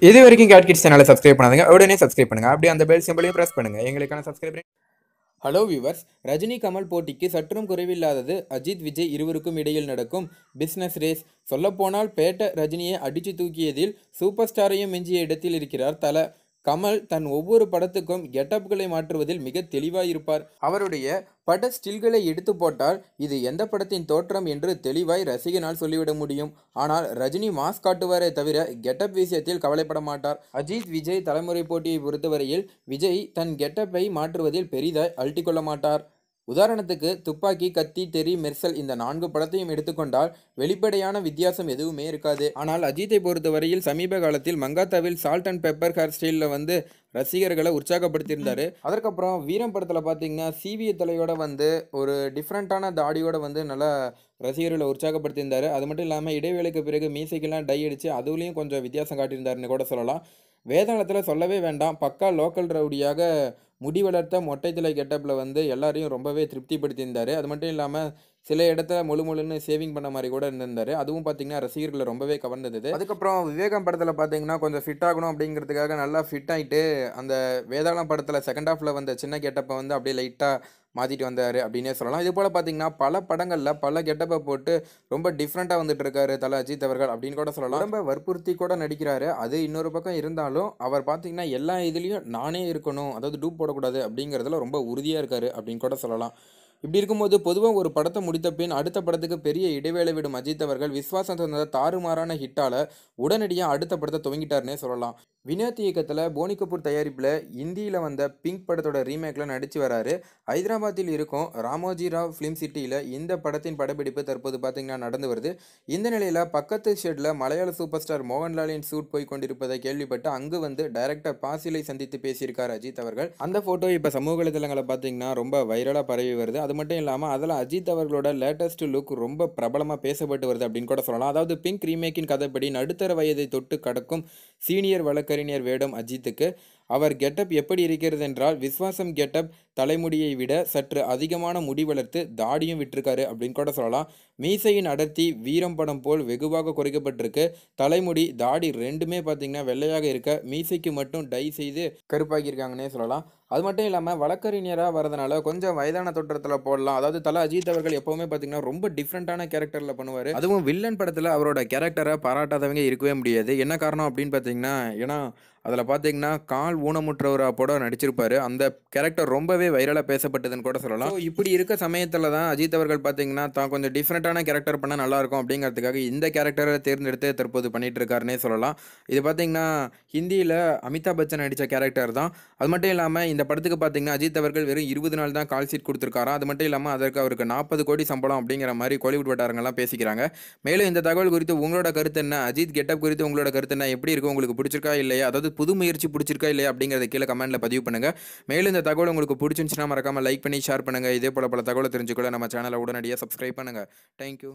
இது வரைக்கும் gate kids சேனலை சப்ஸ்கிரைப் பண்ணாதீங்க, உடனே சப்ஸ்கிரைப் பண்ணுங்க. அப்படியே அந்த பெல் சிம்பளையும் பிரஸ் பண்ணுங்க. எங்களுக்கான subscribe. Hello viewers, Rajini Kamal போட்டிக்கு சற்றும் குறைவில்லாதது அஜித் விஜய் இருவருக்கும் இடையில் நடக்கும் பிஸ்னஸ் ரேஸ். சொல்லப்போனால் பேட்ட ரஜினியை அடித்து தூக்கியதில் சூப்பர் ஸ்டாரையும் மிஞ்சிய இடத்தில் இருக்கிறார் தல. கமல் தன் ஒவ்வொரு படத்துக்கும் கெட்டப்களை மாற்றுவதில் மிக தெளிவாயிருப்பார். அவருடைய பட ஸ்டில்களை எடுத்து போட்டால் இது எந்த படத்தின் தோற்றம் என்று தெளிவாய் ரசிகனால் சொல்லிவிட முடியும். ஆனால் ரஜினி மாஸ் காட்டுவாரே தவிர கெட்டப் விஷயத்தில் கவலைப்பட மாட்டார். அஜித் விஜய் தலைமுறை போட்டியை பொறுத்தவரையில் விஜய் தன் கெட்டப்பை மாற்றுவதில் பெரிதாய் அழட்டிக்கொள்ள மாட்டார். உதாரணத்துக்கு துப்பாக்கி, கத்தி, தெறி, மெர்சல் இந்த 4 படத்தையும் எடுத்துக்கொண்டால் வெளிப்படையான வித்தியாசம் எதுவுமே இருக்காது. ஆனால் அஜித்தை பொறுத்தவரையில் சமீப காலத்தில் மங்காத்தாவில் சால்ட் அண்ட் பெப்பர் ஹேர் ஸ்டைலில் ரசிகர்களை உற்சாகப்படுத்தியிருந்தாரு. அதற்கப்புறம் வீரம் படத்தில் பார்த்தீங்கன்னா சிவிய தலையோட ஒரு டிஃப்ரெண்ட்டான தாடியோட நல்லா ரசிகர்களை உற்சாகப்படுத்தியிருந்தாரு. அது மட்டும் இல்லாமல் இடைவேளைக்கு பிறகு மீசைக்கெல்லாம் டை அடித்து அதுலேயும் கொஞ்சம் வித்தியாசம் காட்டியிருந்தாருன்னு கூட சொல்லலாம். வேதாளத்தில் சொல்லவே வேண்டாம், பக்கா லோக்கல் ரவுடியாக முடி வளர்த்த மொட்டை தலை கெட்டப்பில் எல்லாரையும் ரொம்பவே திருப்திப்படுத்தியிருந்தார். அது மட்டும் இல்லாமல் சில இடத்துல முழுன்னு சேவிங் பண்ண மாதிரி கூட இருந்திருந்தார். அதுவும் பார்த்திங்கன்னா ரசிகர்களை ரொம்பவே கவர்ந்தது. அதுக்கப்புறம் விவேகம் படத்தில் பார்த்தீங்கன்னா கொஞ்சம் ஃபிட் ஆகணும் அப்படிங்கிறதுக்காக நல்லா ஃபிட் ஆகிட்டு அந்த வேதாளம் படத்தில் செகண்ட் ஹாஃபில் வந்த சின்ன கெட்டப்பை அப்படியே லைட்டாக மாற்றிட்டு வந்தார் அப்படின்னே சொல்லலாம். இது போல் பார்த்தீங்கன்னா பல படங்களில் பல கெட்டப்பை போட்டு ரொம்ப டிஃப்ரெண்ட்டாக வந்துட்டு இருக்காரு தல அஜித் அவர்கள் அப்படின்னு கூட சொல்லலாம். ரொம்ப வற்புறுத்தி கூட நடிக்கிறாரு. அது இன்னொரு பக்கம் இருந்தாலும் அவர் பார்த்தீங்கன்னா எல்லா இதுலேயும் நானே இருக்கணும், அதாவது டூப் போடக்கூடாது அப்படிங்கிறதுல ரொம்ப உறுதியாக இருக்கார் அப்படின்னு கூட சொல்லலாம். இப்படி இருக்கும்போது பொதுவாக ஒரு படத்தை முடித்த பின் அடுத்த படத்துக்கு பெரிய இடைவேளை விடும் அஜித் அவர்கள் விஸ்வாசம் தந்த தாறுமாறான ஹிட்டால் உடனடியாக அடுத்த படத்தை துவங்கிட்டார்னே சொல்லலாம். வினோத் இயக்கத்தில் போனி கபூர் தயாரிப்பில் இந்தியில் வந்த பிங்க் படத்தோட ரீமேக்கில் நடித்து வராரு. ஹைதராபாத்தில் இருக்கும் ராமோஜி ராவ் ஃபிலிம் சிட்டியில் இந்த படத்தின் படப்பிடிப்பு தற்போது பார்த்திங்கன்னா நடந்து வருது. இந்த நிலையில் பக்கத்து ஷெட்டில் மலையாள சூப்பர் ஸ்டார் மோகன்லாலின் ஷூட் போய் கொண்டிருப்பதை கேள்விப்பட்டு அங்கு டைரக்டர் பாசிலை சந்தித்து பேசியிருக்கார் அஜித் அவர்கள். அந்த ஃபோட்டோ இப்போ சமூக வலைதளங்களை பார்த்திங்கன்னா ரொம்ப வைரலாக பரவி வருது. அது மட்டும் இல்லாமல் அதில் அஜித் அவர்களோட லேட்டஸ்ட் லுக் ரொம்ப பிரபலமாக பேசப்பட்டு வருது அப்படின்னு கூட சொல்லலாம். அதாவது பிங்க் ரீமேக்கின் கதைப்படி நடுத்தர வயதை தொட்டு கடக்கும் சீனியர் வழக்கறிஞர் வேடம் அஜித்துக்கு. அவர் கெட்டப் எப்படி இருக்கிறது என்றால் விஸ்வாசம் கெட்டப், தலைமுடியை விட சற்று அதிகமான முடி வளர்த்து தாடியும் விட்டிருக்காரு அப்படின்னு கூட சொல்லலாம். மீசையின் அடர்த்தி வீரம் படம் போல் வெகுவாக குறைக்கப்பட்டிருக்கு. தலைமுடி தாடி ரெண்டுமே பார்த்திங்கன்னா வெள்ளையாக இருக்க, மீசைக்கு மட்டும் டை செய்து கருப்பாக்கியிருக்காங்கன்னே சொல்லலாம். அது மட்டும் இல்லாமல் வழக்கறிஞராக வரதுனால கொஞ்சம் வயதான தோற்றத்தில் போடலாம். அதாவது தல அஜித் அவர்கள் எப்போவுமே பார்த்திங்கன்னா ரொம்ப டிஃப்ரெண்ட்டான கேரக்டரில் பண்ணுவார். அதுவும் வில்லன் படத்தில் அவரோட கேரக்டரை பாராட்டாதவங்க இருக்கவே முடியாது. என்ன காரணம் அப்படின்னு பார்த்தீங்கன்னா, ஏன்னா அதில் பார்த்தீங்கன்னா கால் ஊனமுற்றவராக கூட நடிச்சிருப்பார். அந்த கேரக்டர் ரொம்பவே வைரலாக பேசப்பட்டதுன்னு கூட சொல்லலாம். இப்படி இருக்க சமயத்தில் தான் அஜித் அவர்கள் பார்த்தீங்கன்னா தான் கொஞ்சம் டிஃப்ரெண்ட்டான கேரக்டர் பண்ணால் நல்லாயிருக்கும் அப்படிங்கிறதுக்காக இந்த கேரக்டரை தேர்ந்தெடுத்து தற்போது பண்ணிகிட்டு இருக்காருன்னே சொல்லலாம். இது பார்த்தீங்கன்னா ஹிந்தியில் அமிதாப் பச்சன் நடித்த கேரக்டர் தான். அது மட்டும் இல்லாமல் இந்த படத்துக்கு பார்த்தீங்கன்னா அஜித் அவர்கள் வெறும் 20 நாள் தான் கால் ஷீட் கொடுத்துருக்காராம். அது மட்டும் இல்லாமல் அதற்கு அவருக்கு 40 கோடி சம்பளம் அப்படிங்கிற மாதிரி கோலிவுட் வட்டாரங்கள்லாம் பேசிக்கிறாங்க. மேலும் இந்த தகவல் குறித்து உங்களோட கருத்து என்ன? அஜித் கெட்டப் குறித்து உங்களோட கருத்து என்ன? எப்படி இருக்கும்? உங்களுக்கு பிடிச்சிருக்கா இல்லையா? அதாவது புது முயற்சி பிடிச்சிருக்கா இல்லையா அப்படிங்கிறத கீழே கமெண்ட்டில் பதிவு பண்ணுங்கள். மேலும் இந்த தகவல் உங்களுக்கு பிடிச்சிருந்துச்சுன்னா மறக்காமல் லைக் பண்ணி ஷேர் பண்ணுங்கள். இதே போல் பல தகவலை தெரிஞ்சுக்கொள்ள நம்ம சேனலை உடனடியாக சப்ஸ்கிரைப் பண்ணுங்கள். தேங்க்யூ.